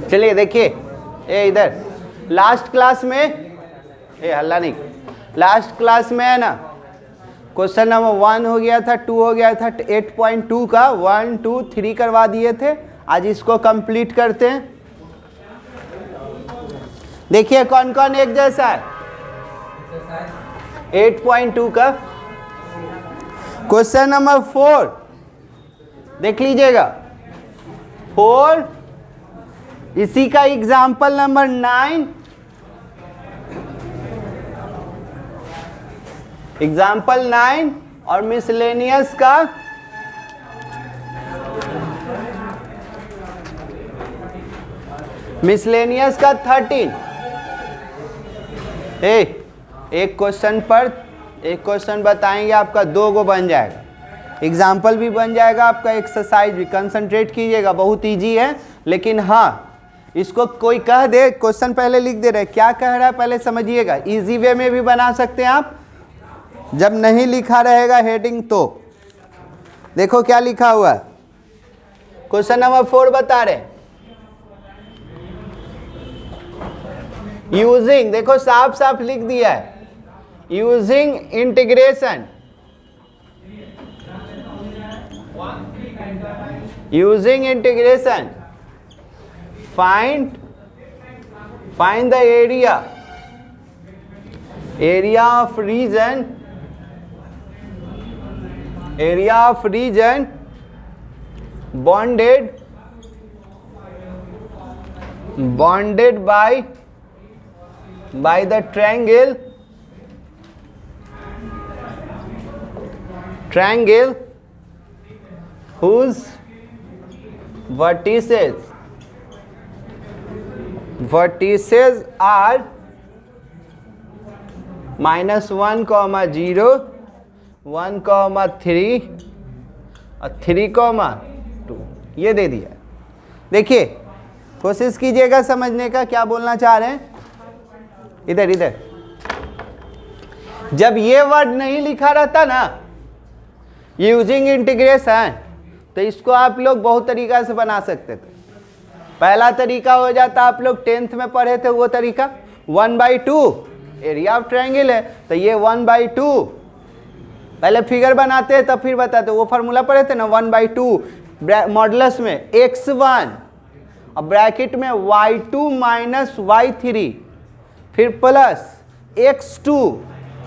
चलिए देखिए, ये इधर लास्ट क्लास में, ये हल्ला नहीं, लास्ट क्लास में है ना क्वेश्चन नंबर 1 हो गया था, 2 हो गया था, 8.2 का 1 2 3 करवा दिए थे। आज इसको कंप्लीट करते हैं। देखिए कौन कौन एक जैसा है। 8.2 का क्वेश्चन नंबर 4 देख लीजिएगा। 4 इसी का एग्जाम्पल नंबर 9, एग्जाम्पल 9 और मिसलेनियस का मिसलेनियस का 13। एक क्वेश्चन पर एक क्वेश्चन बताएंगे, आपका 2 गो बन जाएगा, एग्जाम्पल भी बन जाएगा, आपका एक्सरसाइज भी। कंसंट्रेट कीजिएगा, बहुत इजी है। लेकिन हाँ, इसको कोई कह दे, क्वेश्चन पहले लिख दे रहे, क्या कह रहा है पहले समझिएगा। इजी वे में भी बना सकते हैं आप, जब नहीं लिखा रहेगा हेडिंग तो। देखो क्या लिखा हुआ है, क्वेश्चन नंबर 4 बता रहे, यूजिंग, देखो साफ साफ लिख दिया है, using integration, using integration find the area of region bonded by the triangle whose vertices are -1, 0, 1, 3 और 3, 2। ये दे दिया। देखिए कोशिश कीजिएगा समझने का, क्या बोलना चाह रहे हैं। इधर इधर जब ये वर्ड नहीं लिखा रहता ना, यूजिंग इंटीग्रेशन, तो इसको आप लोग बहुत तरीका से बना सकते थे। पहला तरीका हो जाता, आप लोग 10th में पढ़े थे वो तरीका, 1/2 एरिया ऑफ ट्रायंगल है, तो ये 1/2 पहले फिगर बनाते हैं तब फिर बताते। वो फार्मूला पढ़े थे ना, 1/2 मॉडुलस में x1 और ब्रैकेट में y2 माइनस y3, फिर प्लस x2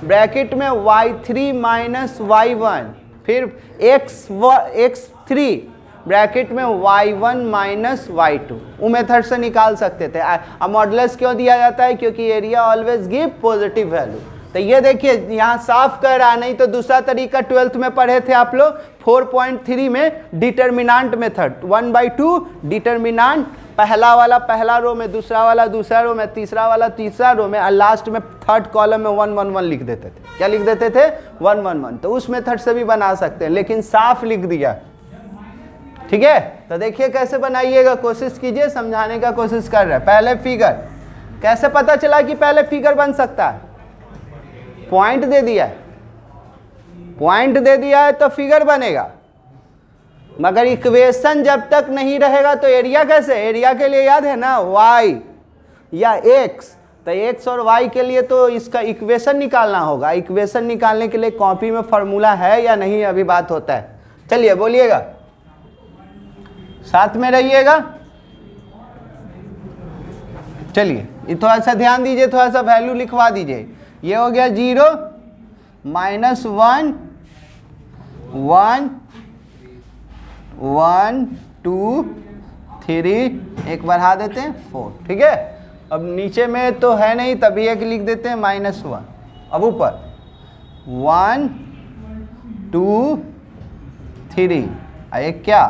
ब्रैकेट में y3 माइनस y1, फिर x3 ब्रैकेट में y1 माइनस y2। वो मेथड से निकाल सकते थे। अब मॉडुलस क्यों दिया जाता है? क्योंकि area always give positive value. तो ये देखिए यहाँ साफ कह रहा, नहीं तो दूसरा तरीका 12th में पढ़े थे आप लोग 4.3 में, डिटर्मिनेंट मेथड, 1/2 डिटर्मिनेंट, पहला वाला पहला रो में, दूसरा वाला दूसरा रो में, तीसरा वाला तीसरा रो में, और लास्ट में थर्ड कॉलम में 1 1 1 लिख देते थे। क्या लिख देते थे? 1 1 1। तो उस मेथड से भी बना सकते हैं, लेकिन साफ लिख दिया। ठीक है, तो देखिए कैसे बनाइएगा, कोशिश कीजिए, समझाने का कोशिश कर रहे हैं। पहले फिगर, कैसे पता चला कि पहले फिगर बन सकता है? पॉइंट दे दिया है, पॉइंट दे दिया है तो फिगर बनेगा। मगर इक्वेशन जब तक नहीं रहेगा तो एरिया कैसे? एरिया के लिए याद है ना, y या x, तो x और y के लिए तो इसका इक्वेशन निकालना होगा। इक्वेशन निकालने के लिए कॉपी में फार्मूला है या नहीं, अभी बात होता है। चलिए बोलिएगा, साथ में रहिएगा। चलिए ये थोड़ा सा ध्यान दीजिए, थोड़ा सा वैल्यू लिखवा दीजिए। ये हो गया 0 -1 1 1 2 3, एक बढ़ा देते हैं 4। ठीक है, अब नीचे में तो है नहीं, तभी एक लिख देते हैं -1। अब ऊपर 1 2 3 एक क्या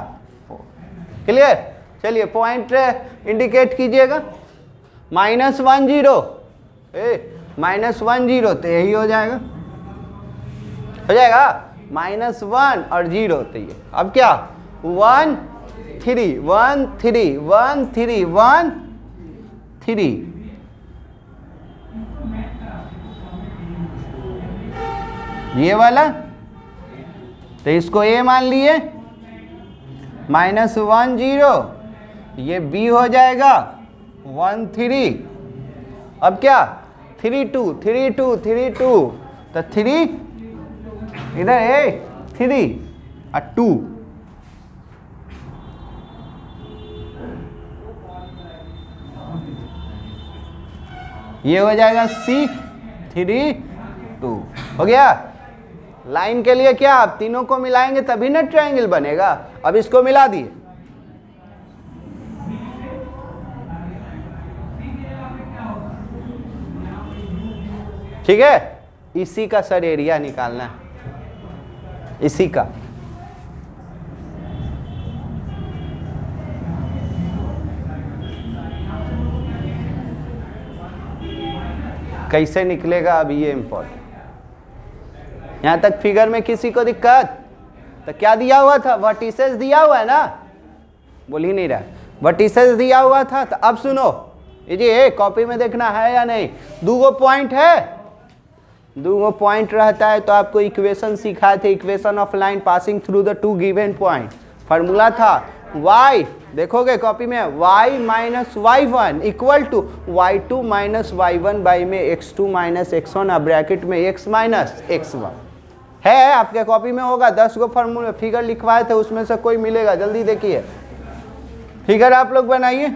4। क्लियर? चलिए पॉइंट इंडिकेट कीजिएगा। -1 0, -1 0 तो यही हो जाएगा, हो जाएगा -1 और 0, तो ये अब क्या 1 3 1 3 1 3 1 3। ये वाला तो इसको A मान लिए, -1 0, ये B हो जाएगा, 1 3, अब क्या 3 2 3 2 3 2, तो 3 इधर है 3 और 2, ये हो जाएगा C 3 2, हो गया। लाइन के लिए क्या, आप तीनों को मिलाएंगे तभी ना ट्रायंगल बनेगा। अब इसको मिला दिए, ठीक है। इसी का सर एरिया निकालना है, इसी का। कैसे निकलेगा अब ये इम्पोर्टेंट। यहां तक फिगर में किसी को दिक्कत? तो क्या दिया हुआ था, वर्टिसेस दिया हुआ है ना, बोल ही नहीं रहा, वर्टिसेस दिया हुआ था। तो अब सुनो, ये कॉपी में देखना है या नहीं, दूगो पॉइंट है, दूगो पॉइंट रहता है तो आपको इक्वेशन सिखाए थे, equation of line passing through the two given point. Formula था y, देखोगे कॉपी में, y minus y1 equal to y2 minus y1 by में x2 माइनस x1 और ब्रैकेट में x माइनस x1 है। आपके कॉपी में होगा, 10 गो फार्मूला फिगर लिखवाए थे, उसमें से कोई मिलेगा। जल्दी देखिए, फिगर आप लोग बनाइए।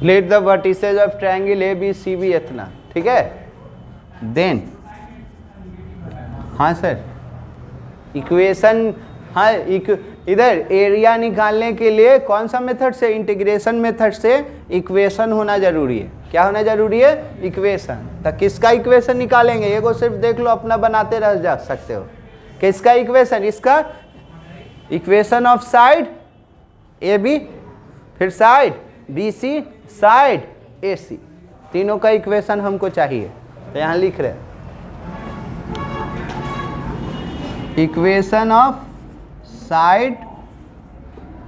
Let the vertices of triangle A B C B इतना, ठीक है। देन हाँ सर, इक्वेशन, हाँ इधर एरिया निकालने के लिए कौन सा मेथड से, इंटीग्रेशन मेथड से इक्वेशन होना जरूरी है। क्या होना जरूरी है, इक्वेशन। तो किसका इक्वेशन निकालेंगे, ये को सिर्फ देख लो, अपना बनाते रह जा सकते हो। किसका इक्वेशन, इसका equation of side A B, फिर side B C, side A C, तीनों का इक्वेशन हमको चाहिए। तो यहां लिख रहे equation of side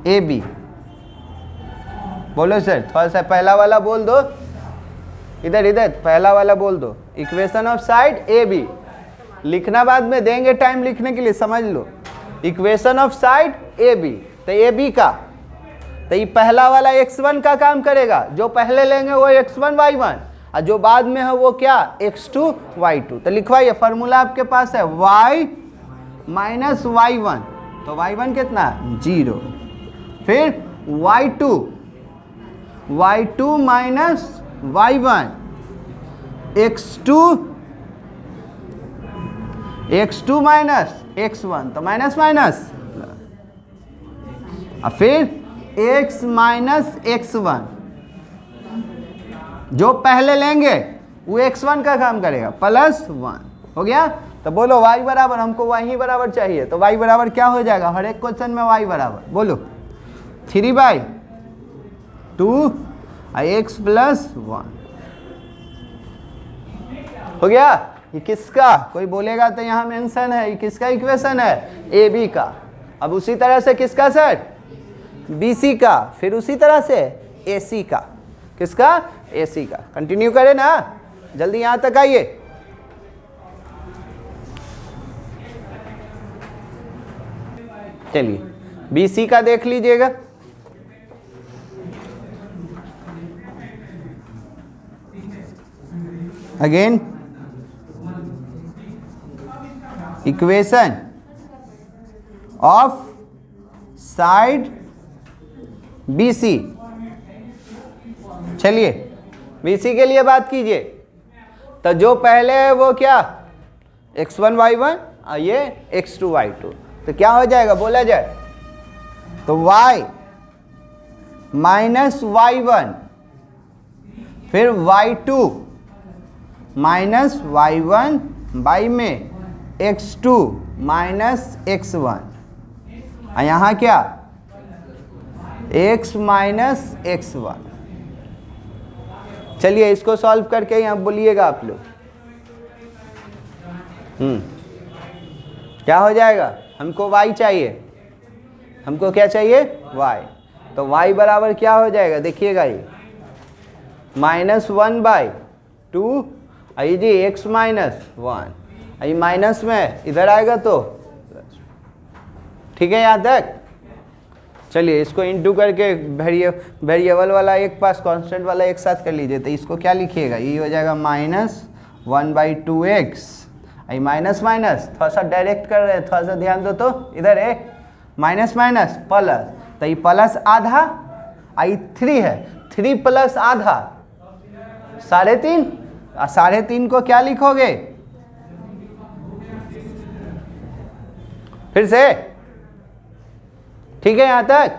A B. बोलो सर, थोड़ा सा पहला वाला बोल दो, इधर इधर पहला वाला बोल दो, equation of side A B. लिखना बाद में देंगे टाइम लिखने के लिए, समझ लो। Equation of side A B, तो ए बी का, तो ये पहला वाला x1 का काम करेगा, जो पहले लेंगे वो x1 y1, और जो बाद में है वो क्या, x2 y2। तो लिखवाइए, फार्मूला आपके पास है y माइनस y1, तो y1 कितना, 0, फिर y2 minus y1, x2 minus x1, तो माइनस माइनस, और फिर x माइनस x1, जो पहले लेंगे वो x1 का काम करेगा, +1, हो गया। तो बोलो y बराबर, हमको y ही बराबर चाहिए, तो y बराबर क्या हो जाएगा, हर एक क्वेश्चन में y बराबर, बोलो 3/2 x + 1, हो गया। ये किसका, कोई बोलेगा तो यहाँ मेंशन है, ये किसका इक्वेशन है, ए बी का। अब उसी तरह से किसका सर, BC का, फिर उसी तरह से AC का, किसका, AC का। कंटिन्यू करें ना, जल्दी यहां तक आइए। चलिए BC का देख लीजिएगा। Again equation of side BC, चलिए BC के लिए बात कीजिए। तो जो पहले है वो क्या, x1 y1 और ये x2 y2, तो क्या हो जाएगा, बोला जाए तो y माइनस y1, फिर y2 माइनस y1 बाई में x2 माइनस x1, और यहाँ क्या x माइनस x1, चलिए इसको सॉल्व करके यहाँ बोलिएगा आप लोग। क्या हो जाएगा? हमको y चाहिए, हमको क्या चाहिए? y। तो y बराबर क्या हो जाएगा? देखिएगा ये -1/2 आई जी x -1 आई माइनस में इधर आएगा तो ठीक है यहाँ तक। चलिए इसको इंटू करके वेरिएबल वाला एक पास कांस्टेंट वाला एक साथ कर लीजिए। तो इसको क्या लिखिएगा? ये हो जाएगा -1/2x आई माइनस माइनस, थोड़ा सा डायरेक्ट कर रहे हैं, थोड़ा सा ध्यान दो तो इधर है माइनस माइनस प्लस, तो ये प्लस आधा आई 3 है, 3 प्लस आधा 3.5, 3.5 को क्या लिखोगे? फिर से ठीक है यहाँ तक।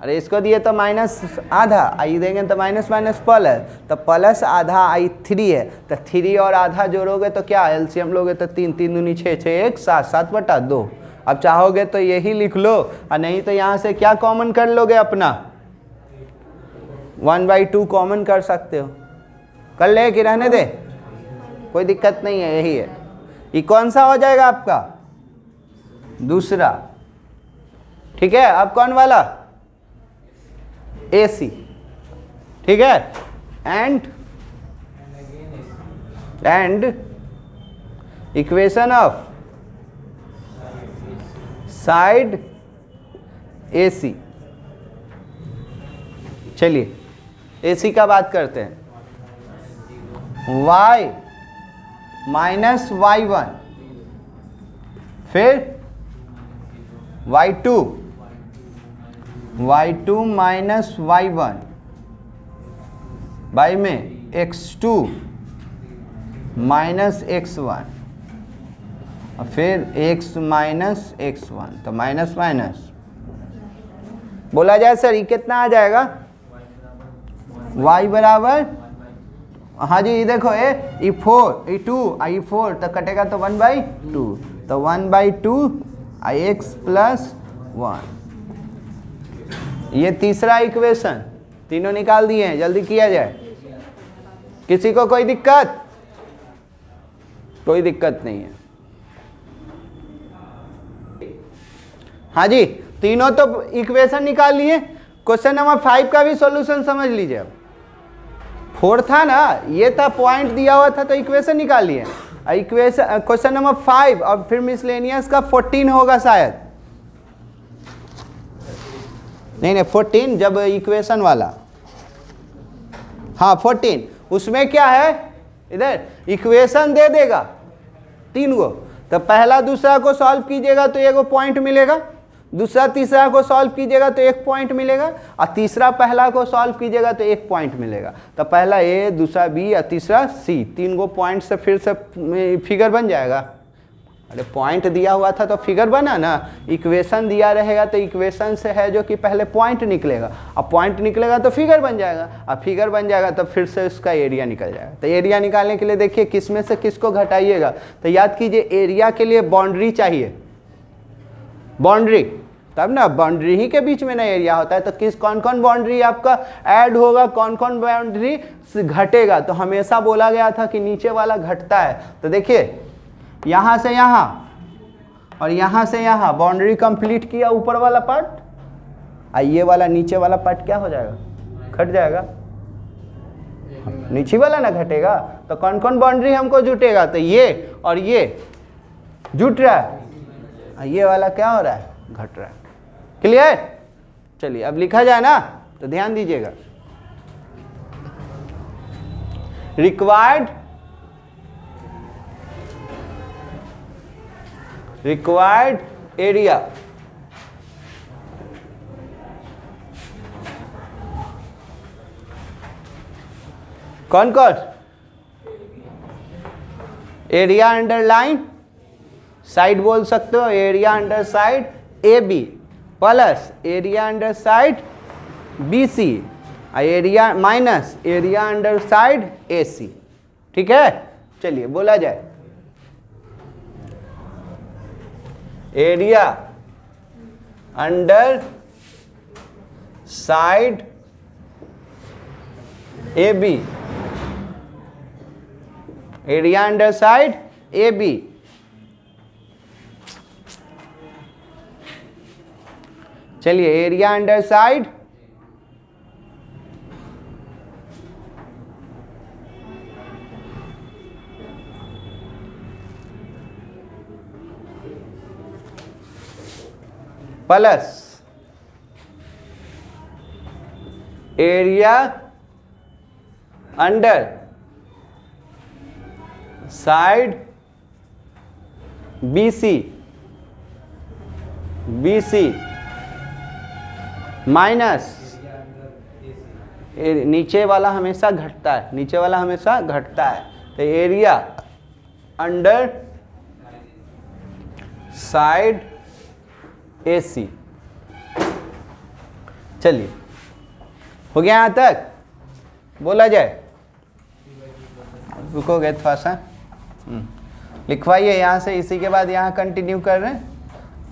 अरे इसको दिए तो माइनस आधा, आई देंगे तो माइनस माइनस प्लस, तो प्लस आधा आई 3 है, तो 3 और आधा जोड़ोगे तो क्या एलसीएम लोगे तो 3 3 दूनी 6 6 1 7 7/2। अब चाहोगे तो यही लिख लो और नहीं तो यहाँ से क्या कॉमन कर लोगे? अपना 1/2 कॉमन कर सकते हो। कर ले कि रहने दे? कोई दिक्कत नहीं है, यही है। ये कौन सा हो जाएगा आपका? दूसरा। ठीक है, अब कौन वाला? AC। ठीक है, and equation of side AC। चलिए AC का बात करते हैं। y -y1 फिर y2 minus y1 बाई में x2 माइनस x1 और फिर x माइनस x1, तो माइनस माइनस बोला जाए सर ये कितना आ जाएगा? y बराबर, हाँ जी ये देखो ये 4 ये 2 आई 4 तो कटेगा तो 1/2, तो 1/2 आई x प्लस 1। ये तीसरा इक्वेशन, तीनों निकाल दिए हैं, जल्दी किया जाए। किसी को कोई दिक्कत? कोई दिक्कत नहीं है। हाँ जी तीनों तो इक्वेशन निकाल लिए। क्वेश्चन नंबर 5 का भी सॉल्यूशन समझ लीजिए। अब 4 था ना, ये था पॉइंट दिया हुआ था तो इक्वेशन निकाल लिए। इक्वेशन क्वेश्चन नंबर 5 अब फिर मिसलेनियस का 14 होगा शायद, नहीं 14 जब इक्वेशन वाला, हाँ 14 उसमें क्या है? इधर इक्वेशन दे देगा 3 गो, तो पहला दूसरा को सॉल्व कीजिएगा तो 1 पॉइंट मिलेगा, दूसरा तीसरा को सॉल्व कीजिएगा तो 1 पॉइंट मिलेगा, और तीसरा पहला को सॉल्व कीजिएगा तो 1 पॉइंट मिलेगा। तो पहला ए, दूसरा बी और तीसरा सी, 3 गो पॉइंट से फिर से फिगर बन जाएगा। अरे पॉइंट दिया हुआ था तो फिगर बना ना, इक्वेशन दिया रहेगा तो इक्वेशन से है जो कि पहले पॉइंट निकलेगा, अब पॉइंट निकलेगा तो फिगर बन जाएगा, अब फिगर बन जाएगा तो फिर से उसका एरिया निकल जाएगा। तो एरिया निकालने के लिए देखिए किस में से किसको घटाइएगा, तो याद कीजिए एरिया के लिए बाउंड्री चाहिए, बाउंड्री, तब ना बाउंड्री ही के बीच में ना एरिया होता है। तो किस कौन कौन बाउंड्री आपका ऐड होगा, कौन कौन बाउंड्री घटेगा? तो हमेशा बोला गया था कि नीचे वाला घटता है। तो देखिए यहाँ से यहाँ और यहाँ से यहाँ बाउंड्री कंप्लीट किया ऊपर वाला पार्ट, ये वाला नीचे वाला पार्ट क्या हो जाएगा? घट जाएगा, नीचे वाला ना घटेगा। तो कौन कौन बाउंड्री हमको जुटेगा? तो ये और ये जुट रहा है, ये वाला क्या हो रहा है? घट रहा है। क्लियर? चलिए अब लिखा जाए ना, तो ध्यान दीजिएगा। रिक्वायर्ड एरिया, कौन कौन? एरिया अंडरलाइन साइड बोल सकते हो, area under side AB plus area under side BC, area minus area under side AC। ठीक है, चलिए बोला जाए। Area under side AB area under side A B, चलिए area under side plus area under side BC minus नीचे वाला हमेशा घटता है, नीचे वाला हमेशा घटता है, तो एरिया अंडर साइड AC। चलिए हो गया यहां तक, बोला जाए, रुकोगे थोड़ा सा, लिखवाइए यहाँ से, इसी के बाद यहाँ कंटिन्यू कर रहे हैं।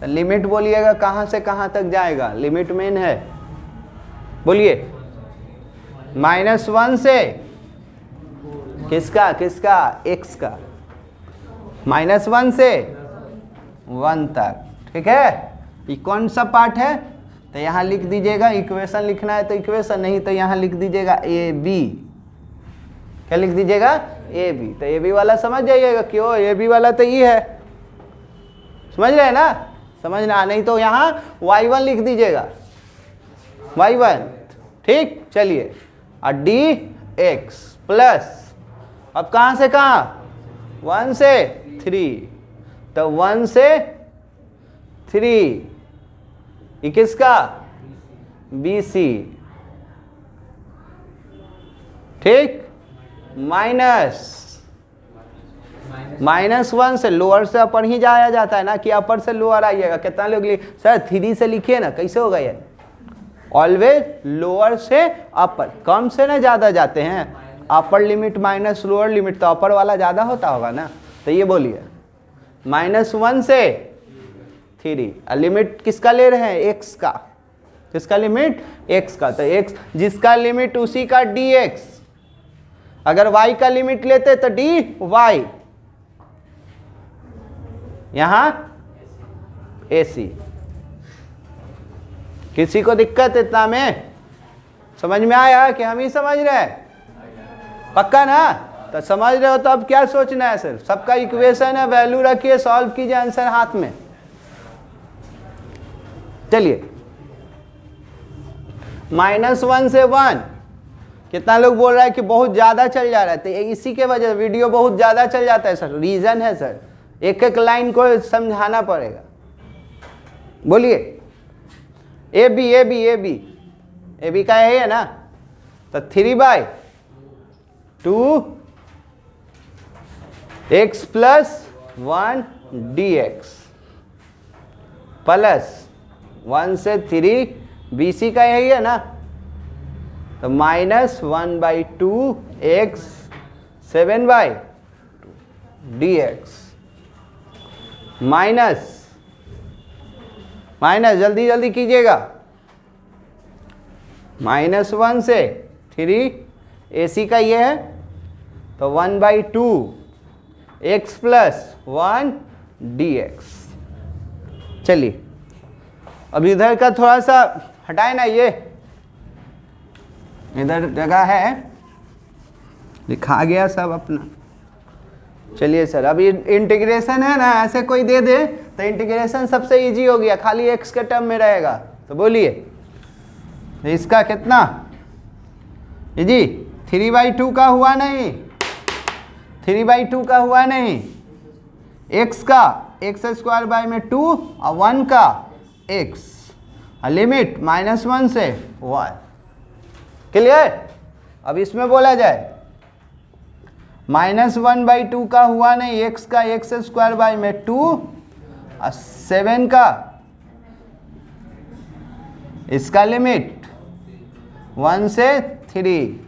तो लिमिट बोलिएगा कहाँ से कहाँ तक जाएगा, लिमिट मेन है, बोलिए -1 से किसका किसका x का, -1 से 1 तक, ठीक है। ये कौन सा पार्ट है, तो यहाँ लिख दीजिएगा, इक्वेशन लिखना है तो इक्वेशन, नहीं तो यहाँ लिख दीजिएगा ए बी, क्या लिख दीजिएगा ए बी। तो ए बी वाला समझ जाइएगा, क्यों ए बी वाला तो ये है, समझ रहे हैं ना, समझना, नहीं तो यहाँ y1 लिख दीजिएगा, y1, ठीक। चलिए और dx प्लस, अब कहाँ से कहाँ, 1 से 3, तो 1 से 3 ये किसका, BC, ठीक, -1 से लोअर से अपर ही जाया जाता है ना, कि अपर से लोअर आइएगा। कितना लोग सर 3 से लिखिए ना, कैसे होगा ये, ऑलवेज लोअर से अपर, कम से ना ज़्यादा जाते हैं, upper limit minus lower limit, तो अपर वाला ज़्यादा होता होगा ना, तो ये बोलिए -1 से 3, लिमिट किसका ले रहे हैं, x का, किसका लिमिट, x का, तो x जिसका लिमिट उसी का dx, अगर y का लिमिट लेते तो dy, यहां AC। किसी को दिक्कत इतना में, समझ में आया कि हम ही समझ रहे हैं, पक्का ना, तो समझ रहे हो तो अब क्या सोचना है, सर सबका इक्वेशन है, वैल्यू रखिए, सॉल्व कीजिए, आंसर हाथ में। चलिए -1 से 1, कितना लोग बोल रहा है कि बहुत ज़्यादा चल जा रहा है, तो इसी के वजह से वीडियो बहुत ज़्यादा चल जाता है सर, रीज़न है सर, एक एक लाइन को समझाना पड़ेगा। बोलिए ए बी का है ना, तो 3/2 x + 1 dx प्लस 1 से 3 BC का यही है ना, तो -1/2 x 7/2 dx माइनस जल्दी जल्दी कीजिएगा, -1 से 3 AC का ये है, तो 1/2 x + 1 dx। चलिए अब इधर का थोड़ा सा हटाए ना, ये इधर जगह है, लिखा गया सब अपना। चलिए सर, अभी इंटीग्रेशन है ना, ऐसे कोई दे दे तो इंटीग्रेशन सबसे इजी हो गया, खाली x के टर्म में रहेगा। तो बोलिए तो इसका कितना जी, 3/2 का हुआ नहीं, 3/2 का हुआ नहीं, x का x² में 2 और 1 का x, लिमिट -1 से 1, क्लियर। अब इसमें बोला जाए -1/2 का हुआ नहीं, x का x² में 2 और 7 का, इसका लिमिट 1 से 3,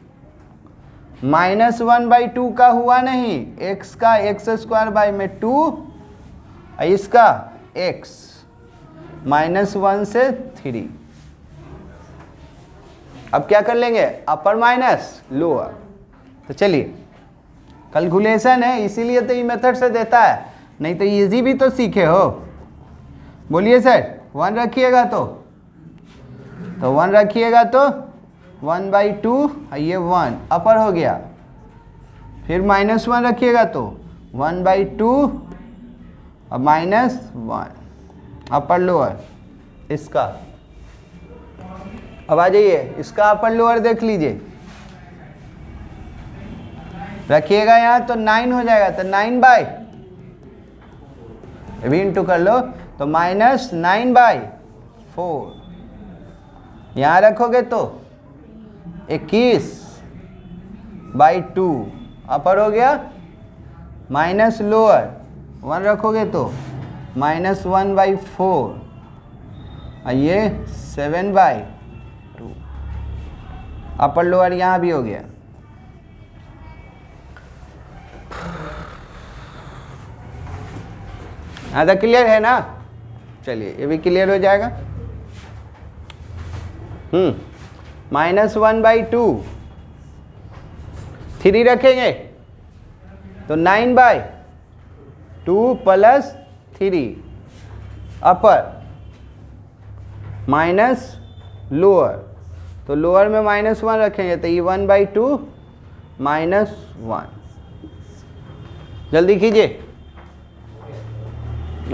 -1/2 का हुआ नहीं, x का x² में 2 और इसका x, -1 से 3। अब क्या कर लेंगे, अपर माइनस लोअर। तो चलिए कैलकुलेशन है, इसीलिए तो ये मेथड से देता है, नहीं तो इजी भी तो सीखे हो। बोलिए सर, 1 रखिएगा तो 1 रखिएगा तो 1/2, ये 1 अपर हो गया। फिर -1 रखिएगा तो 1/2 और -1 अपर लोअर। इसका अब आ जाइए, इसका अपर लोअर देख लीजिए, रखिएगा यहाँ तो 9 हो जाएगा, तो 9/, अभी इंटू कर लो तो -9/4। यहाँ रखोगे तो 21/2 अपर हो गया, माइनस लोअर 1 रखोगे तो -1/4 और ये 7/2 अपर लोअर यहाँ भी हो गया। आधा क्लियर है ना? चलिए ये भी क्लियर हो जाएगा। -1/2 3 रखेंगे तो 9/2 + 3 अपर माइनस लोअर, तो लोअर में -1 रखेंगे तो ये 1/2 -1। जल्दी कीजिए,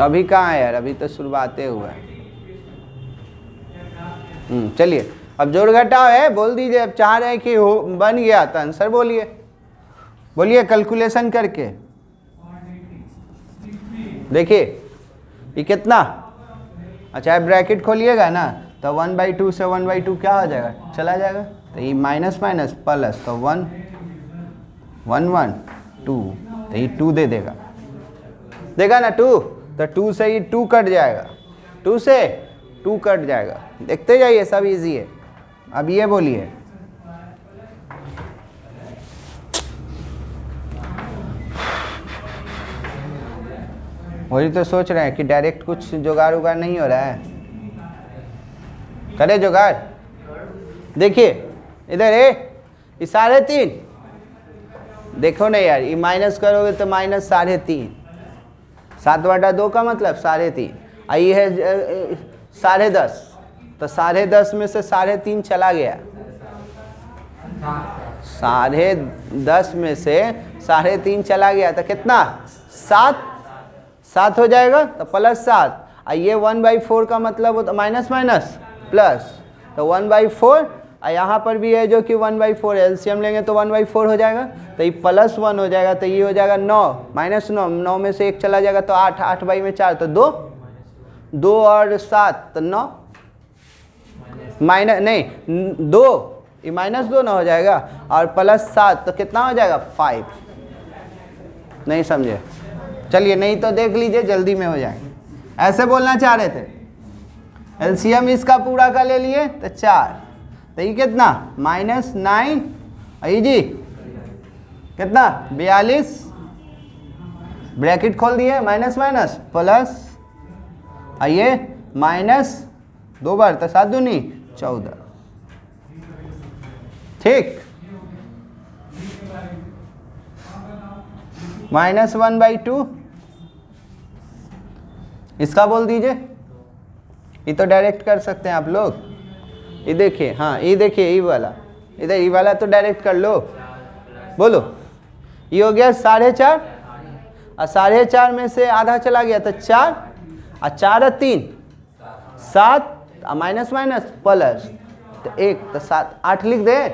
अभी कहाँ है यार, अभी तो शुरुआते हुआ है। चलिए अब जोड़ घटाव है, बोल दीजिए। अब चाह रहे हैं कि हो बन गया तो आंसर बोलिए, बोलिए कैलकुलेशन करके। देखिए ये कितना, अच्छा ब्रैकेट खोलिएगा ना तो 1/2 से 1/2 क्या हो जाएगा, चला जाएगा, तो ये माइनस माइनस प्लस, तो 1 1 1 2, तो ये 2 दे देगा, देगा ना 2, तो 2 से ये 2 कट जाएगा, 2 से 2 कट जाएगा। देखते जाइए, सब इजी है। अब ये बोलिए, वही तो सोच रहे हैं कि डायरेक्ट कुछ जुगाड़ उगाड़ नहीं हो रहा है, करे जुगाड़। देखिए इधर है ये 3.5, देखो ना यार, ये माइनस करोगे तो -3.5, 7/2 का मतलब 3.5, आई है 10.5, तो 10.5 में से 3.5 चला गया, 10.5 में से 3.5 चला गया, तो कितना 7 हो जाएगा, तो +7, ये 1/4 का मतलब होता माइनस माइनस प्लस, तो 1/4, यहाँ पर भी है जो कि 1/4, एलसीएम लेंगे तो 1/4 हो जाएगा, तो ये +1 हो जाएगा, तो ये हो जाएगा 9 -9, 9 में से 1 चला जाएगा तो 8, 8/4 तो 2, 2 और 7 तो 9, माइनस नहीं 2, ये -2 ना हो जाएगा, और +7 तो कितना हो जाएगा 5। नहीं समझे? चलिए नहीं तो देख लीजिए, जल्दी में हो जाएंगे। ऐसे बोलना चाह रहे थे, एलसीएम इसका पूरा का ले लिए तो 4, तो ये कितना -9, आई जी कितना 42, ब्रैकेट खोल दिए, माइनस माइनस प्लस, आइए माइनस 2 बार तो 7 दूनी 14, ठीक, -1/2 इसका बोल दीजिए। ये तो डायरेक्ट कर सकते हैं आप लोग, ये देखिए, हाँ ये देखिए, ये वाला इधर, ये वाला तो डायरेक्ट कर लो, बोलो। ये हो गया 4.5, और 4.5 में से आधा चला गया तो 4, और 4 और 3 7, और माइनस माइनस प्लस, तो 1, तो 7, 8 लिख दे,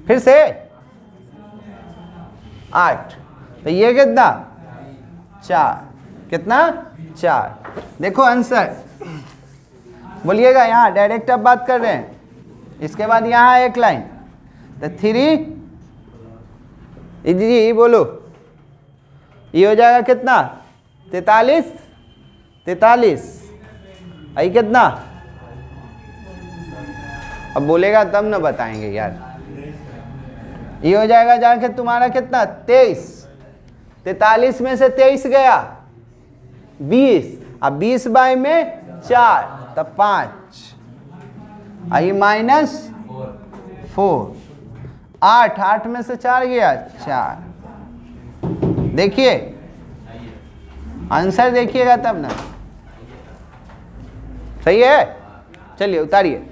फिर से 8, तो ये कितना 4, कितना 4। देखो आंसर बोलिएगा, यहाँ डायरेक्ट अब बात कर रहे हैं, इसके बाद यहाँ एक लाइन, तो 3 जी बोलो, ये हो जाएगा कितना 43, आई कितना, अब बोलेगा तब ना बताएंगे यार। ये हो जाएगा जाके तुम्हारा कितना 23, 43 में से 23 गया 20, अब 20 बाय में 4 तब 5, आई -4, 8 में से 4 गया 4, देखिए आंसर देखिएगा तब ना, सही है। चलिए उतारिए,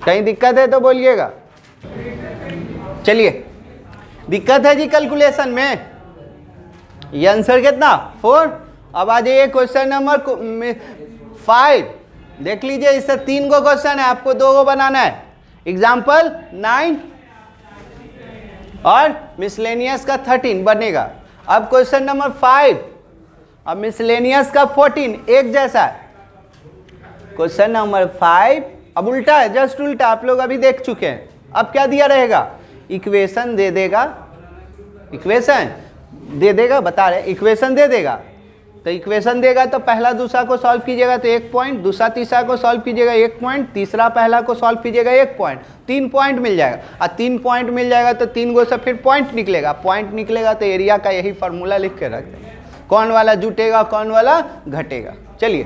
कहीं दिक्कत है तो बोलिएगा। चलिए दिक्कत है जी कैलकुलेशन में, ये आंसर कितना 4। अब आ जाइए क्वेश्चन नंबर 5। देख लीजिए, इससे 3 गो क्वेश्चन है, आपको 2 गो बनाना है। एग्जाम्पल 9 और मिसलेनियस का 13 बनेगा। अब क्वेश्चन नंबर 5, अब मिसलेनियस का 14, एक जैसा है। क्वेश्चन नंबर 5 अब उल्टा है, जस्ट उल्टा, आप लोग अभी देख चुके हैं। अब क्या दिया रहेगा, इक्वेशन दे देगा, इक्वेशन दे देगा, बता रहे इक्वेशन दे देगा। तो इक्वेशन देगा तो पहला दूसरा को सॉल्व कीजिएगा तो 1 पॉइंट, दूसरा तीसरा को सॉल्व कीजिएगा 1 पॉइंट, तीसरा पहला को सॉल्व कीजिएगा 1 पॉइंट, 3 पॉइंट मिल जाएगा। और 3 पॉइंट मिल जाएगा तो 3 गो से फिर पॉइंट निकलेगा, पॉइंट निकलेगा तो एरिया का यही फार्मूला लिख के रख देंगे, कौन वाला जुटेगा कौन वाला घटेगा। चलिए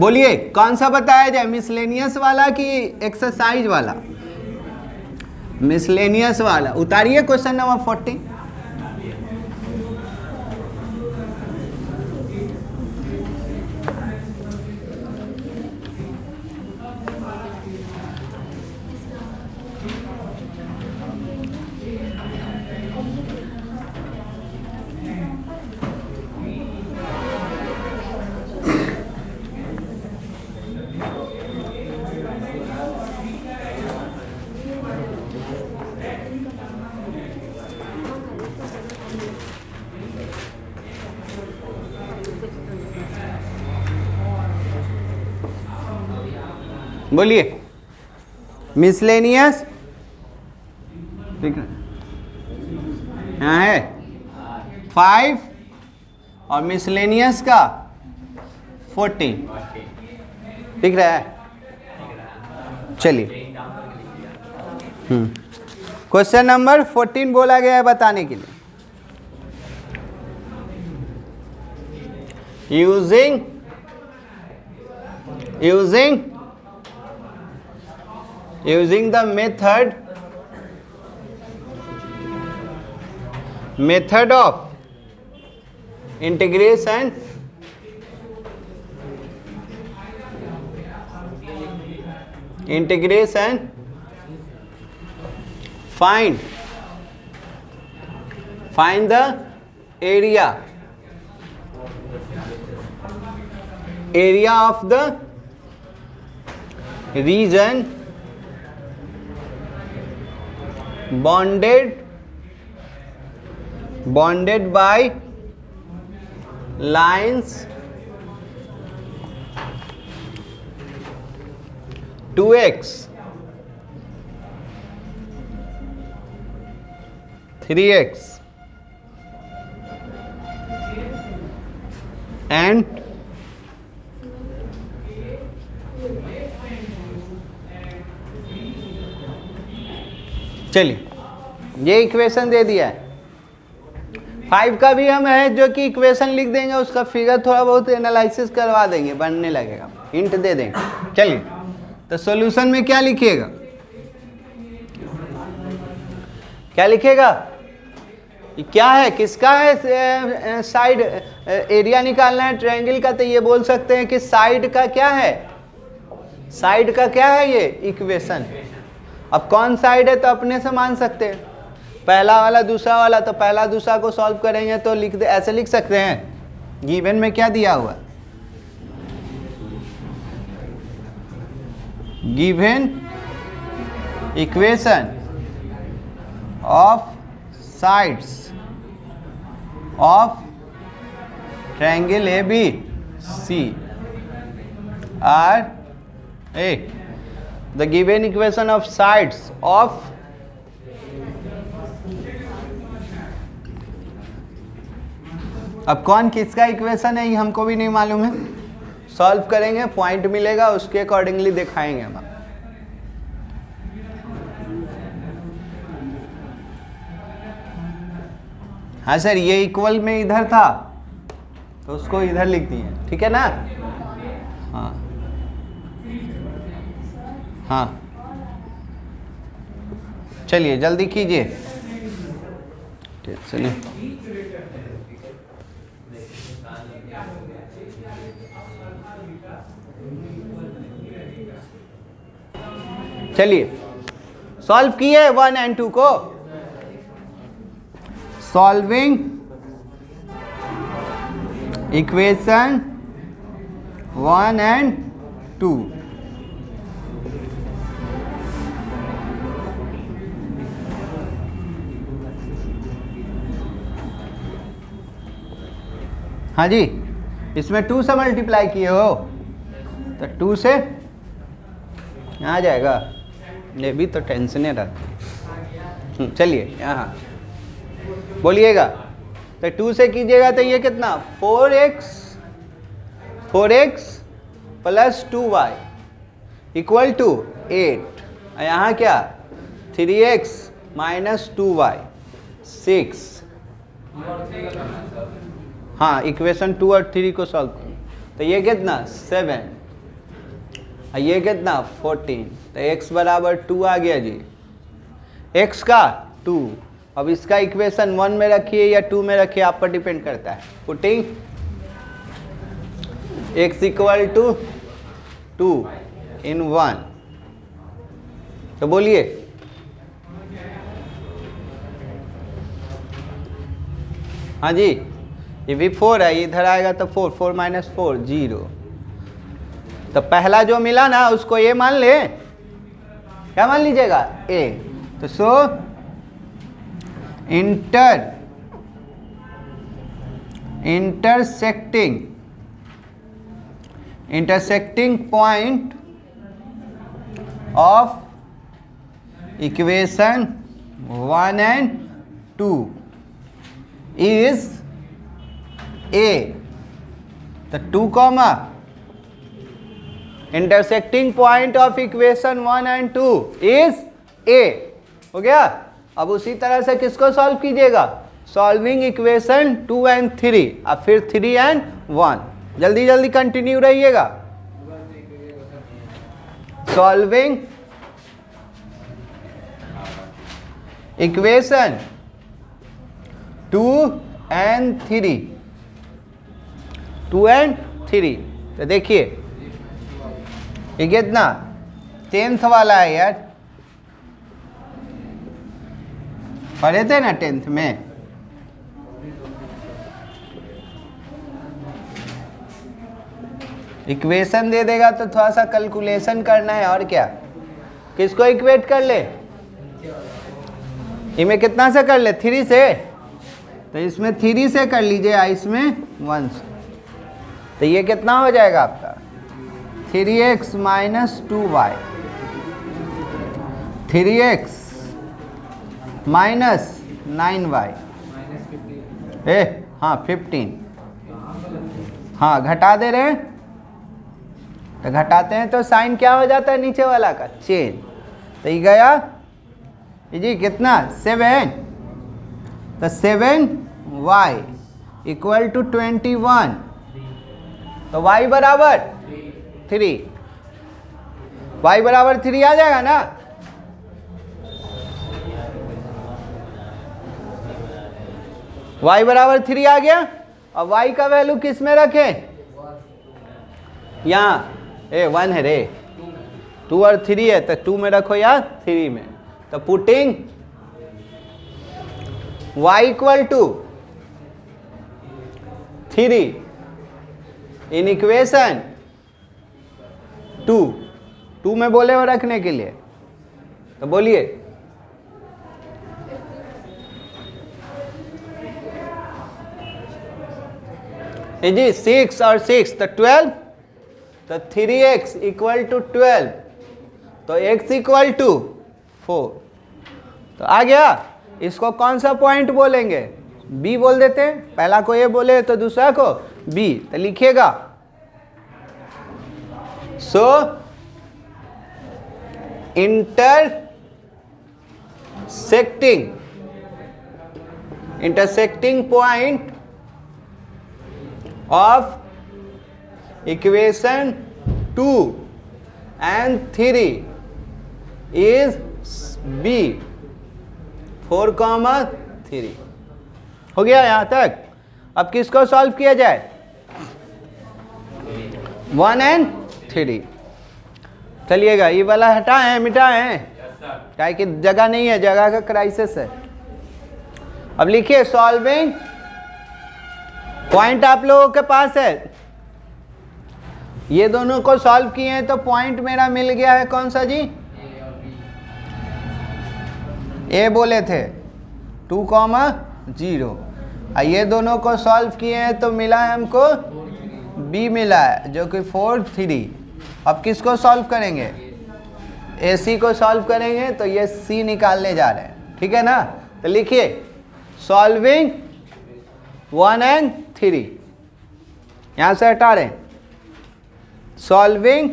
बोलिए कौन सा बताया जाए, मिसलेनियस वाला कि एक्सरसाइज वाला? मिसलेनियस वाला। उतारिए क्वेश्चन नंबर 40। बोलिए मिसलेनियस, ठीक है यहाँ है 5 और मिसलेनियस का 14, दिख रहा है। चलिए क्वेश्चन नंबर 14 बोला गया है बताने के लिए। using the method of integration find the area of the region bounded by lines 2x 3x and चलिए ये इक्वेशन दे दिया है। 5 का भी हम है जो कि इक्वेशन लिख देंगे, उसका फिगर थोड़ा बहुत एनालिसिस करवा देंगे, बनने लगेगा, हिंट दे देंगे। चलिए तो सॉल्यूशन में क्या लिखिएगा, क्या लिखेगा, क्या है, किसका है साइड एरिया निकालना है ट्रायंगल का, तो ये बोल सकते हैं कि साइड का क्या है, साइड का क्या है ये इक्वेशन। अब कौन साइड है तो अपने से मान सकते हैं, पहला वाला दूसरा वाला, तो पहला दूसरा को सॉल्व करेंगे तो लिख दे, ऐसे लिख सकते हैं। गिवन में क्या दिया हुआ, given equation of sides of triangle ABC are the given equation of sides of अब कौन किसका इक्वेशन है ये हमको भी नहीं मालूम है, सॉल्व करेंगे पॉइंट मिलेगा उसके अकॉर्डिंगली दिखाएंगे हम। हाँ सर ये इक्वल में इधर था तो उसको इधर लिख दिए, ठीक है ना। हाँ हाँ चलिए जल्दी कीजिए। चलिए चलिए सॉल्व किए 1 एंड 2 को। Solving equation 1 and 2। हाँ जी, इसमें 2 से मल्टीप्लाई किए हो तो 2 से आ जाएगा। ये भी तो टेंशन रहती है। चलिए यहाँ बोलिएगा। तो 2 से कीजिएगा तो ये कितना 4x plus 2y equal to 8। यहाँ क्या 3x माइनस 2y 6। हाँ इक्वेशन 2 और 3 को सॉल्व करो तो ये कितना 7, ये कितना 14। तो x बराबर 2 आ गया जी। x का 2। अब इसका इक्वेशन 1 में रखिए या 2 में रखिए, आप पर डिपेंड करता है। पुटिंग x इक्वल टू 2 इन 1। तो बोलिए हाँ जी, ये भी 4 है, इधर आएगा तो 4, 4 माइनस 4 0। तो पहला जो मिला ना उसको ए मान ले। क्या मान लीजिएगा ए। तो so intersecting point of equation 1 and 2 is A. तो 2 comma intersecting point of equation 1 and 2 is A. हो गया। अब उसी तरह से किसको सॉल्व कीजिएगा, सॉल्विंग इक्वेशन 2 एंड 3 और फिर 3 एंड 1। जल्दी जल्दी कंटिन्यू रहिएगा। Solving equation 2 and 3। 2 एंड 3। तो देखिए ये कितना 10th वाला है यार, पढ़े थे ना 10th में। इक्वेशन दे देगा तो थोड़ा सा कैलकुलेशन करना है और क्या। किसको इक्वेट कर ले, इनमें कितना से कर ले 3 से। तो इसमें 3 से कर लीजिए, इसमें 1 से। तो ये कितना हो जाएगा आपका 3x minus 2y, 3x minus 9y हाँ 15। हाँ घटा दे रहे हैं तो घटाते हैं तो साइन क्या हो जाता है नीचे वाला का चेंज। तो ये गया जी कितना 7। तो 7y इक्वल टू 21। तो y बराबर 3। y बराबर 3 आ जाएगा ना। y बराबर 3 आ गया। अब y का वैल्यू किस में रखें, यहाँ 1 है रे, 2 और 3 है तो 2 में रखो या 3 में। तो putting y equal to 3 in equation 2 में बोले हो रखने के लिए। तो बोलिए जी 6 और 6 तो 12। तो 3x इक्वल टू 12। तो x इक्वल टू 4। तो आ गया। इसको कौन सा पॉइंट बोलेंगे, b बोल देते हैं। पहला को a बोले तो दूसरा को b। तो लिखिएगा so intersecting point of equation 2 and 3 is B। 4,3 हो गया यहाँ तक। अब किसको सॉल्व किया जाए? 1 and 3। चलिएगा ये वाला हटाएं मिटाएं, क्या कि जगह नहीं है, जगह का क्राइसिस है। अब लिखिए सॉल्विंग पॉइंट आप लोगों के पास है, ये दोनों को सॉल्व किए हैं तो पॉइंट मेरा मिल गया है कौन सा जी? ए बोले थे 2,0। ये दोनों को सॉल्व किए हैं तो मिला है हमको बी मिला है जो कि 4, 3। अब किसको सॉल्व करेंगे? ए सी को सॉल्व करेंगे तो ये सी निकालने जा रहे हैं, ठीक है ना? तो लिखिए सॉल्विंग 1 and 3, यहां से हटा रहे हैं। सॉल्विंग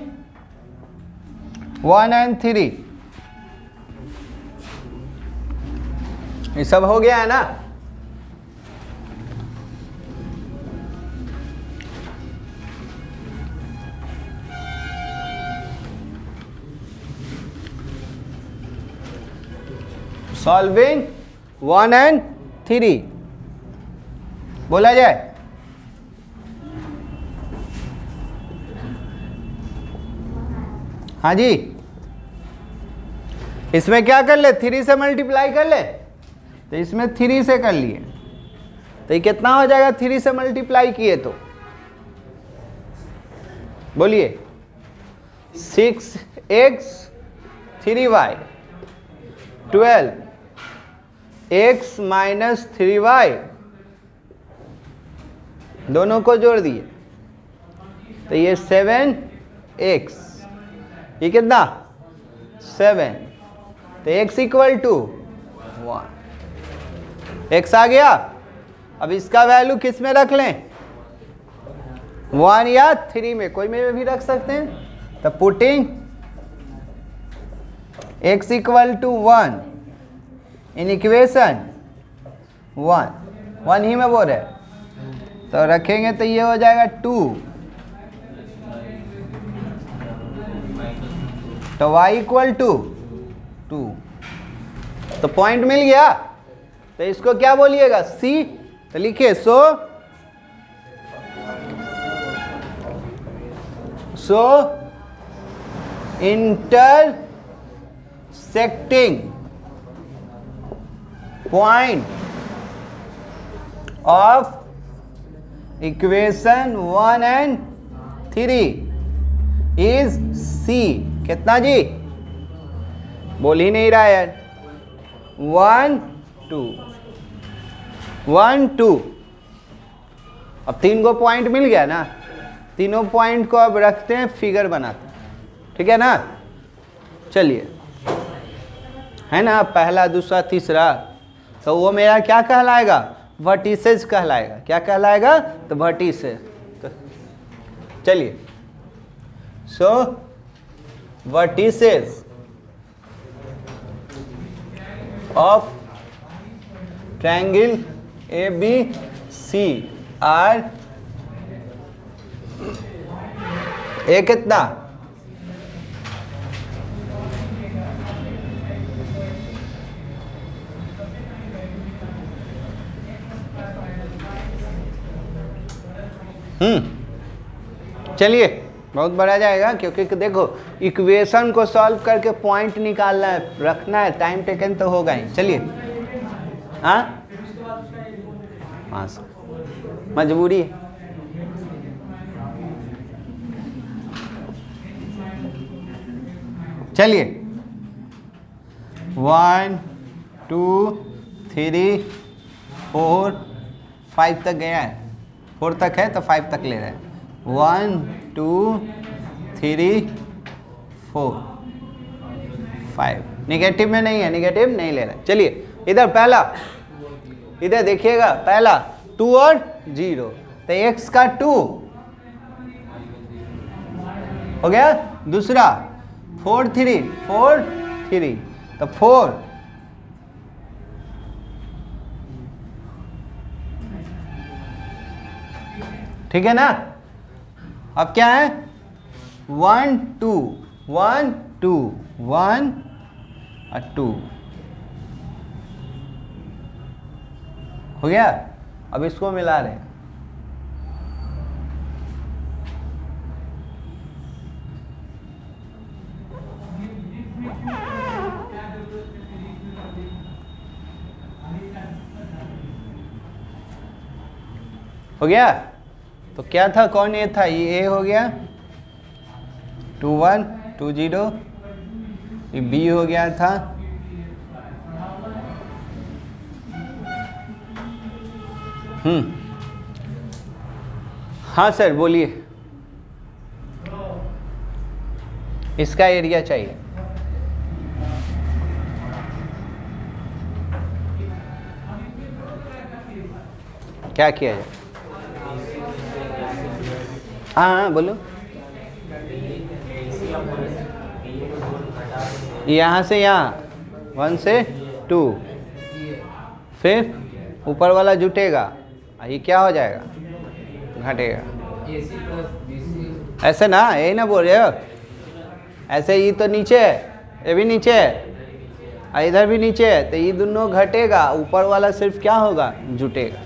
1 and 3, ये सब हो गया है ना? सॉल्विंग 1 and 3 बोला जाए। हाँ जी, इसमें क्या कर ले? 3 से मल्टीप्लाई कर ले, तो इसमें 3 से कर लिए तो ये कितना हो जाएगा? 3 से मल्टीप्लाई किए तो बोलिए 6x 3y 12x minus 3y, दोनों को जोड़ दिए तो ये 7x, ये कितना? 7, तो x इक्वल टू 1। x आ गया। अब इसका वैल्यू किस में रख लें? 1 या 3 में, कोई में भी रख सकते हैं। तो putting x equal to 1 in equation 1 ही में बोल रहे, तो रखेंगे तो ये हो जाएगा 2, तो y इक्वल टू 2। तो पॉइंट मिल गया, तो इसको क्या बोलिएगा? C। तो लिखिए so intersecting point of equation 1 and 3 is C। कितना जी? बोल ही नहीं रहा यार। 1, 2 1, 2। अब 3 को पॉइंट मिल गया ना, तीनों पॉइंट को अब रखते हैं, फिगर बनाते हैं, ठीक है ना? चलिए, है ना, पहला दूसरा तीसरा, तो वो मेरा क्या कहलाएगा? वर्टिसेस कहलाएगा। क्या कहलाएगा? तो वर्टिसेस। तो चलिए, so vertices of triangle ABC are a कितना? चलिए, बहुत बड़ा जाएगा क्योंकि देखो इक्वेशन को सॉल्व करके पॉइंट निकालना है, रखना है, टाइम टेकन तो होगा ही। चलिए, हाँ मजबूरी है। चलिए 1, 2, 3, 4, 5 तक गया है, 4 तक है तो 5 तक ले रहे हैं। 1, 2, 3, 4, 5। निगेटिव में नहीं है, निगेटिव नहीं ले रहे। चलिए इधर पहला, इधर देखिएगा, पहला 2 और 0, तो x का 2 हो गया। दूसरा 4, 3, 4, 3, तो 4। ठीक है ना? अब क्या है? 1, 2, 1, 2, 1 और 2। हो गया। अब इसको मिला रहे हैं, हो गया। तो क्या था, कौन ए था, ये ए हो गया 2 1 2 0, ये बी हो गया था हाँ सर बोलिए, इसका एरिया चाहिए। क्या किया जाए? हाँ बोलो। यहाँ से यहाँ 1 से 2, फिर ऊपर वाला जुटेगा, ये क्या हो जाएगा, घटेगा। ऐसे ना, यही ना बोल रहे हो, ऐसे ये तो नीचे है, ये भी नीचे है, इधर भी नीचे है, तो ये दोनों घटेगा, ऊपर वाला सिर्फ क्या होगा, जुटेगा।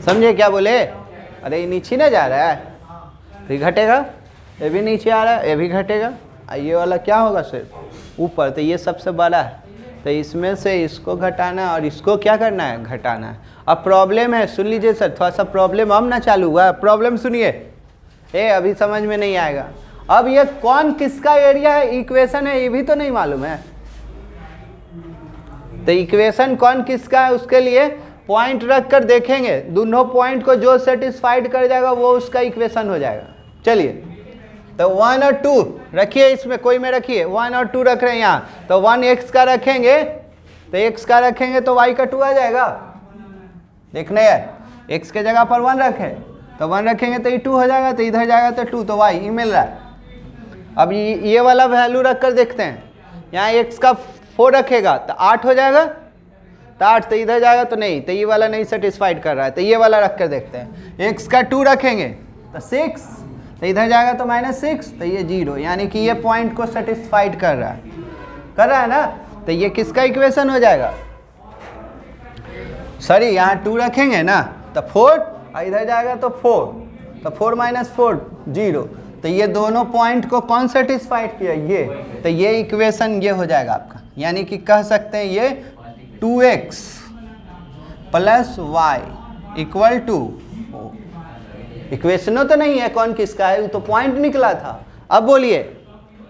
समझे क्या बोले? अरे ये नीचे ना जा रहा है तो ये घटेगा, ये भी नीचे आ रहा है, ये भी घटेगा, ये वाला क्या होगा सिर्फ ऊपर। तो ये सबसे बड़ा है, तो इसमें से इसको घटाना और इसको क्या करना है, घटाना है। अब प्रॉब्लम है, सुन लीजिए सर, थोड़ा सा प्रॉब्लम अब ना चालू हुआ है, प्रॉब्लम सुनिए, अभी समझ में नहीं आएगा। अब ये कौन किसका एरिया है, इक्वेशन है, ये भी तो नहीं मालूम है। तो इक्वेशन कौन किसका है, उसके लिए पॉइंट रख कर देखेंगे, दोनों पॉइंट को जो सेटिस्फाइड कर जाएगा वो उसका इक्वेशन हो जाएगा। चलिए, तो 1 और 2 रखिए, इसमें कोई में रखिए, 1 और 2 रख रहे हैं यहाँ, तो 1 x का रखेंगे, तो x का रखेंगे तो y का 2 आ जाएगा। देखना यार, x के जगह पर 1 रखें तो 1 रखेंगे तो ये 2 हो जाएगा, तो इधर जाएगा तो 2, तो y ये मिल रहा है। अब ये वाला वैल्यू रख कर देखते हैं, यहाँ x का 4 रखेगा तो 8 हो जाएगा, तो 8, तो इधर जाएगा तो नहीं, तो ये वाला नहीं सेटिस्फाइड कर रहा है, तो ये वाला रख कर देखते हैं। x का 2 रखेंगे तो 6, तो इधर जाएगा तो -6, तो ये 0, यानी कि ये पॉइंट को सेटिस्फाइड कर रहा है ना। तो ये किसका इक्वेशन हो जाएगा, सॉरी यहाँ 2 रखेंगे ना तो 4, इधर जाएगा तो 4, तो 4 - 4 0, तो ये दोनों पॉइंट को कौन सेटिस्फाइड किया, ये। तो ये इक्वेशन ये हो जाएगा आपका, यानी कि कह सकते हैं ये 2x + y = इक्वेशनों तो नहीं है कौन किसका है, वो तो पॉइंट निकला था। अब बोलिए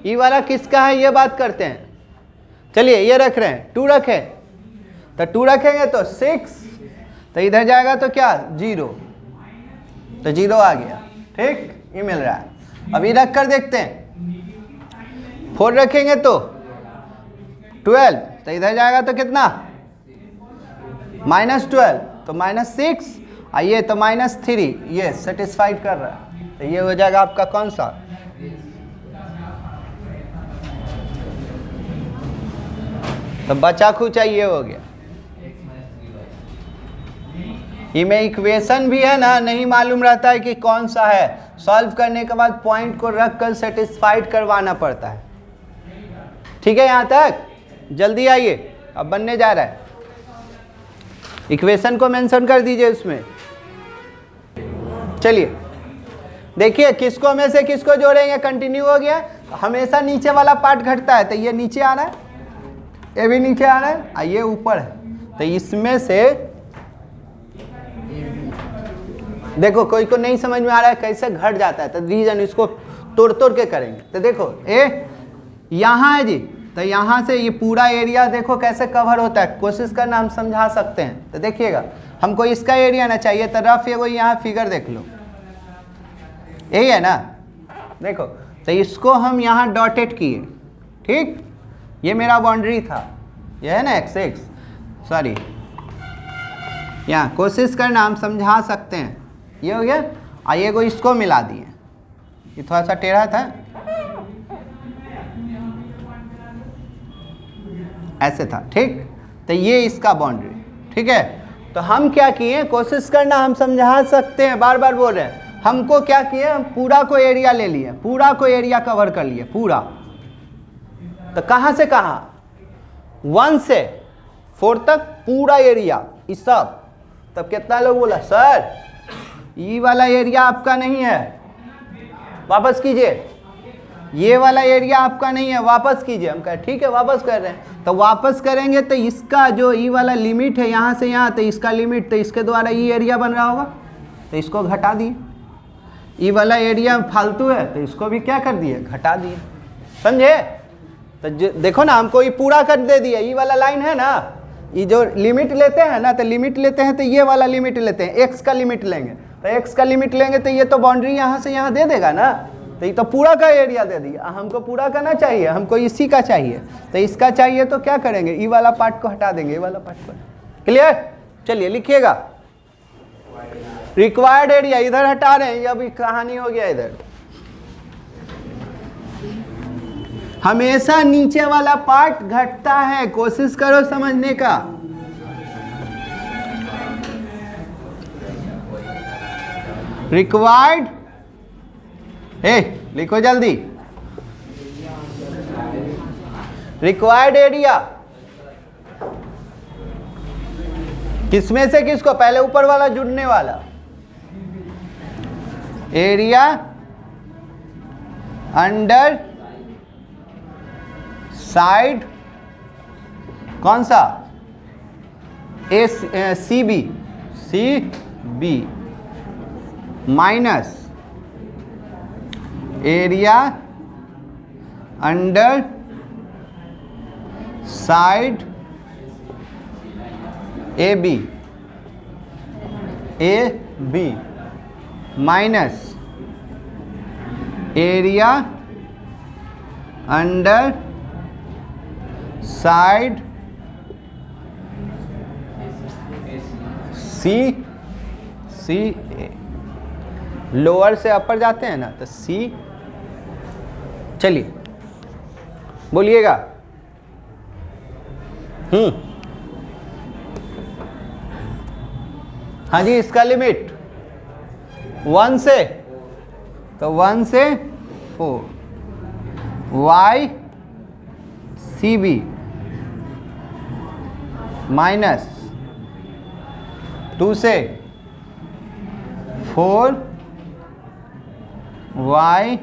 ये वाला किसका है, ये बात करते हैं। चलिए ये रख रहे हैं, 2 रखें, तो 2 रखेंगे तो 6, तो इधर जाएगा तो क्या 0, तो 0 आ गया, ठीक, ये मिल रहा है। अभी रख कर देखते हैं, 4 रखेंगे तो 12, तो इधर जाएगा तो कितना -12, तो -6, आइए तो -3, ये सेटिस्फाइड कर रहा है, तो ये हो जाएगा आपका कौन सा, तो बचा खुचा ये हो गया। ये में इक्वेशन भी है ना, नहीं मालूम रहता है कि कौन सा है, सॉल्व करने के बाद पॉइंट को रख कर सेटिस्फाइड करवाना पड़ता है। ठीक है, यहाँ तक जल्दी आइए, अब बनने जा रहा है। इक्वेशन को मेंशन कर दीजिए उसमें। चलिए देखिए, किसको में से किसको जोड़ेंगे, कंटिन्यू हो गया। हमेशा नीचे वाला पार्ट घटता है, तो ये नीचे आ रहा है, ये भी नीचे आ रहा है, ये ऊपर है, तो इसमें से देखो कोई को नहीं समझ में आ रहा है कैसे घट जाता है, तो रीजन इसको तोड़ तोड़ के करेंगे। तो देखो यहाँ है जी, तो यहाँ से ये पूरा एरिया देखो कैसे कवर होता है, कोशिश करना हम समझा सकते हैं। तो देखिएगा, हमको इसका एरिया ना चाहिए, तो रफ ये वो यहाँ फिगर देख लो, यही है ना, देखो, तो इसको हम यहाँ डॉटेड किए, ठीक, ये मेरा बाउंड्री था, ये है ना x, सॉरी, यहाँ कोशिश करना हम समझा सकते हैं। ये हो गया, आइए को इसको मिला दिए, ये थोड़ा सा टेढ़ा था, ऐसे था, ठीक, तो ये इसका बाउंड्री, ठीक है। तो हम क्या किए, कोशिश करना हम समझा सकते हैं, बार बार बोल रहे हैं, हमको क्या किए, हम पूरा को एरिया ले लिए, पूरा को एरिया कवर कर लिए पूरा। तो कहाँ से कहाँ, 1 से 4 तक पूरा एरिया इस सब। तब कितना लोग बोला सर ये वाला एरिया आपका नहीं है, वापस कीजिए, ये वाला एरिया आपका नहीं है, वापस कीजिए। हम कहे ठीक है वापस कर रहे हैं। तो वापस करेंगे तो इसका जो ई वाला लिमिट है यहाँ से यहाँ, तो इसका लिमिट, तो इसके द्वारा ई एरिया बन रहा होगा, तो इसको घटा दिए। ई वाला एरिया फालतू है तो इसको भी क्या कर दिए, घटा दिए। समझे? तो देखो ना हमको ये पूरा कर दे दिया। ई वाला लाइन है ना, ये जो लिमिट लेते हैं ना, तो लिमिट लेते हैं तो ये वाला लिमिट लेते हैं, एक्स का लिमिट लेंगे। तो एक्स का लिमिट लेंगे तो ये तो बाउंड्री यहाँ से यहाँ दे देगा ना, तो ये तो पूरा का एरिया दे दिया। हमको पूरा का ना चाहिए, हमको इसी का चाहिए। तो इसका चाहिए तो क्या करेंगे, ई वाला पार्ट को हटा देंगे, ये वाला पार्ट को। क्लियर? चलिए लिखिएगा रिक्वायर्ड एरिया इधर हटा रहे हैं, अभी कहानी हो गया इधर। हमेशा नीचे वाला पार्ट घटता है, कोशिश करो समझने का। रिक्वायर्ड लिखो जल्दी, रिक्वायर्ड एरिया किसमें से किसको, पहले ऊपर वाला जुड़ने वाला एरिया अंडर साइड, कौन सा, C B minus area under side A B minus area under side C A. Lower से अपर जाते हैं ना तो सी। चलिए बोलिएगा। हाँ जी, इसका लिमिट 1 से, तो 1 से 4 वाई सी बी माइनस 2 से 4 वाई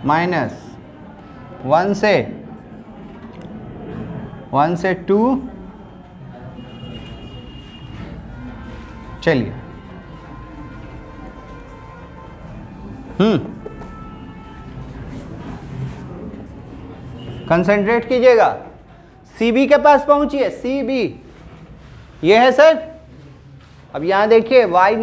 माइनस 1 से 2। चलिए कंसंट्रेट कीजिएगा। CB के पास पहुंचिए, CB ये है सर। अब यहाँ देखिए y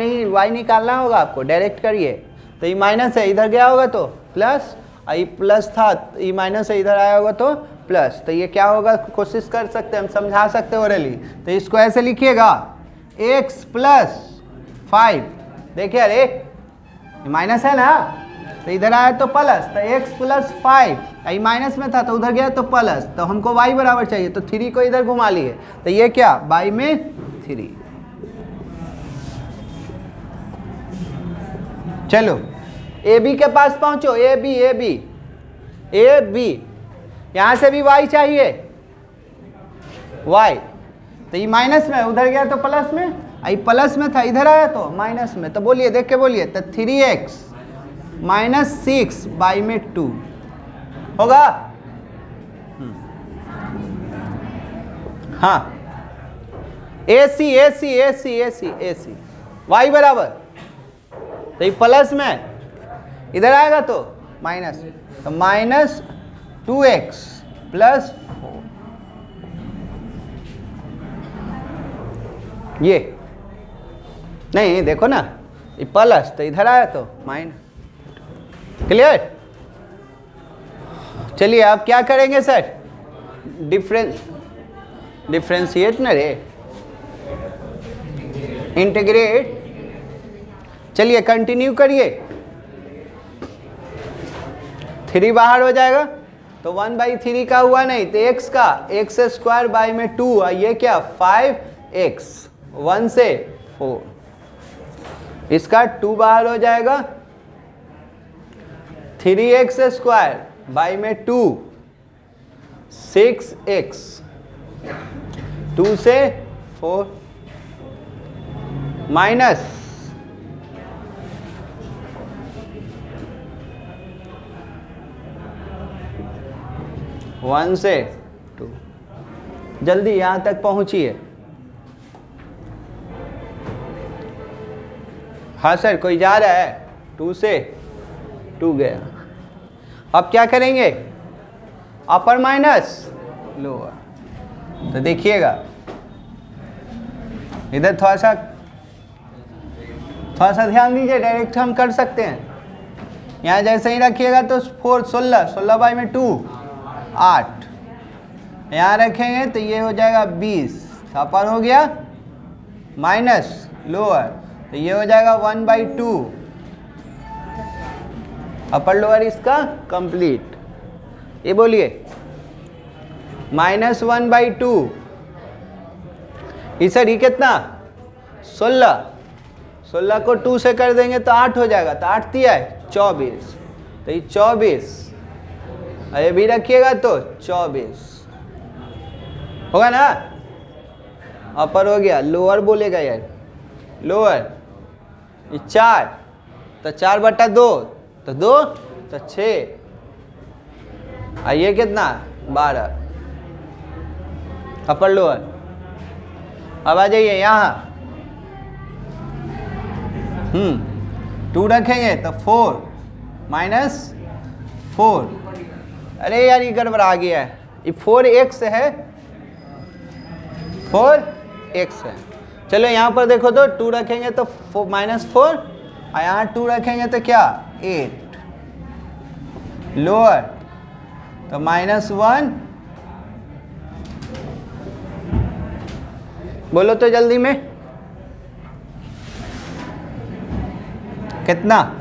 निकालना होगा आपको, डायरेक्ट करिए। तो ये माइनस है, इधर गया होगा तो प्लस, ये प्लस था, ये माइनस है, इधर आया होगा तो प्लस। तो ये क्या होगा, कोशिश कर सकते हैं हम, समझा सकते हैं ओरली। तो इसको ऐसे लिखिएगा x प्लस 5। देखिए अरे ये माइनस है ना, तो इधर आया तो प्लस, तो x प्लस 5, ये माइनस में था तो उधर गया तो प्लस। तो हमको y बराबर चाहिए, तो 3 को इधर घुमा लिए, तो ये क्या y में 3। चलो AB के पास पहुंचो, AB यहां से भी y चाहिए, y। तो ये माइनस में, उधर गया तो प्लस में, ये प्लस में था, इधर आया तो माइनस में। तो बोलिए, देख के बोलिए, तो 3x माइनस 6 y में 2 होगा। हाँ AC y बराबर, तो ये प्लस में, इधर आएगा तो माइनस, तो माइनस 2x प्लस 4। ये नहीं देखो ना, ये प्लस तो इधर आया तो माइनस। क्लियर? चलिए अब क्या करेंगे सर, डिफ्रेंशिएट ना रे, इंटीग्रेट। चलिए कंटिन्यू करिए। 3 बाहर हो जाएगा तो 1/3 का हुआ नहीं, तो x का x स्क्वायर बाई में 2, ये क्या 5x 1 से 4, इसका 2 बाहर हो जाएगा। 3x स्क्वायर बाई में 2 6x 2 से 4 माइनस 1 से 2। जल्दी यहां तक पहुंचिए। हाँ सर, कोई जा रहा है? 2 से 2 गया। अब क्या करेंगे? अपर माइनस लोअर। तो देखिएगा इधर थोड़ा सा ध्यान दीजिए, डायरेक्ट हम कर सकते हैं। यहाँ जैसे ही रखिएगा तो 4 16 बाई में 2 8। यहाँ रखेंगे तो ये हो जाएगा 20। अपर हो गया माइनस लोअर, तो ये हो जाएगा 1/2। अपर लोअर इसका कंप्लीट। ये बोलिए -1/2। सर ये कितना? 16 को 2 से कर देंगे तो 8 हो जाएगा। तो 8 दिया है 24। तो ये 24, अरे भी रखिएगा तो 24 होगा ना। अपर हो गया, लोअर बोलेगा यार, लोअर ये 4, तो 4/2 तो 2 तो 6। ये कितना? 12। Upper lower. अब आ जाइए यहाँ 2 रखेंगे तो 4 माइनस 4। अरे यार ये गड़बड़ा गया है। ये 4x है, 4x है। चलो यहाँ पर देखो तो 2 रखेंगे तो -4 और यहाँ 2 रखेंगे तो क्या? 8। लोअर तो -1। बोलो तो जल्दी में कितना?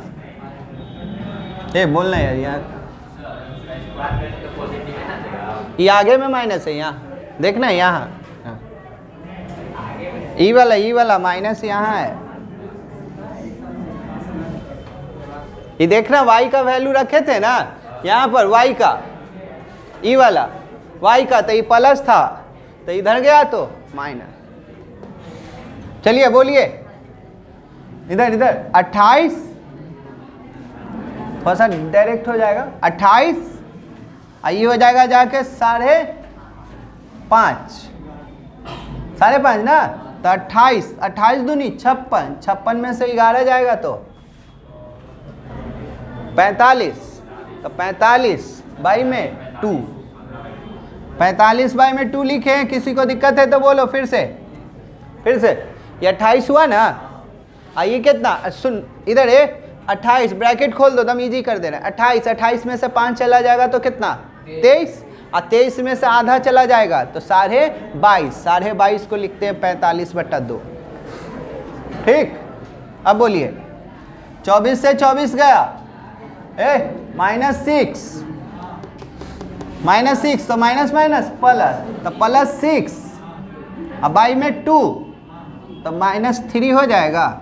ये बोलना यार। यहाँ ये आगे में माइनस है, यहाँ देखना यहाँ ई वाला माइनस यहाँ है। ये देखना y का वैल्यू रखे थे ना यहाँ पर, y का ई वाला y का, तो ये प्लस था तो इधर गया तो माइनस। चलिए बोलिए इधर 28, थोड़ा सा डायरेक्ट हो जाएगा 28। ये हो जाएगा जाके 5.5 ना। तो 28 दूनी 56 में से 11 जाएगा तो 45। तो 45/2 45/2 लिखे हैं। किसी को दिक्कत है तो बोलो फिर से। ये 28 हुआ ना। ये कितना? सुन इधर है 28, ब्रैकेट खोल दो, दम इजी कर देना। 28 में से 5 चला जाएगा तो कितना? 23। और 23 में से आधा चला जाएगा तो 22.5 को लिखते हैं 45/2। ठीक। अब बोलिए 24 से 24 गया -6 तो माइनस प्लस, तो +6 अब बाई में 2 तो -3 हो जाएगा।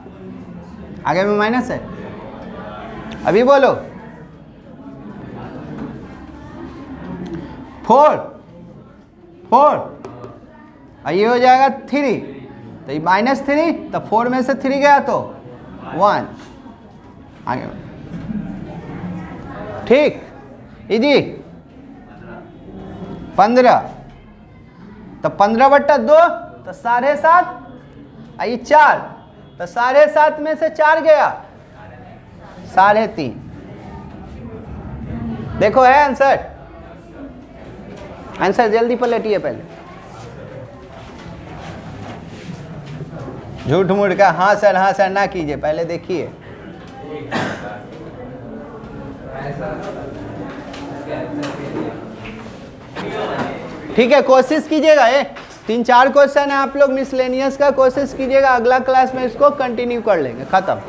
आगे में माइनस है। अभी बोलो 4 ये हो जाएगा 3, तो ये -3 तो 4 में से 3 गया तो 1। आगे में ठीक इजी। 15 तो 15/2 तो 7.5। ये 4 तो 7.5 में से 4 गया 3.5। देखो है आंसर जल्दी पलटिए पहले। झूठ मूठ का हाँ सर ना कीजिए, पहले देखिए। ठीक है, कोशिश कीजिएगा। 3-4 क्वेश्चन है आप लोग मिसलेनियस का, कोशिश कीजिएगा। अगला क्लास में इसको कंटिन्यू कर लेंगे। खत्म।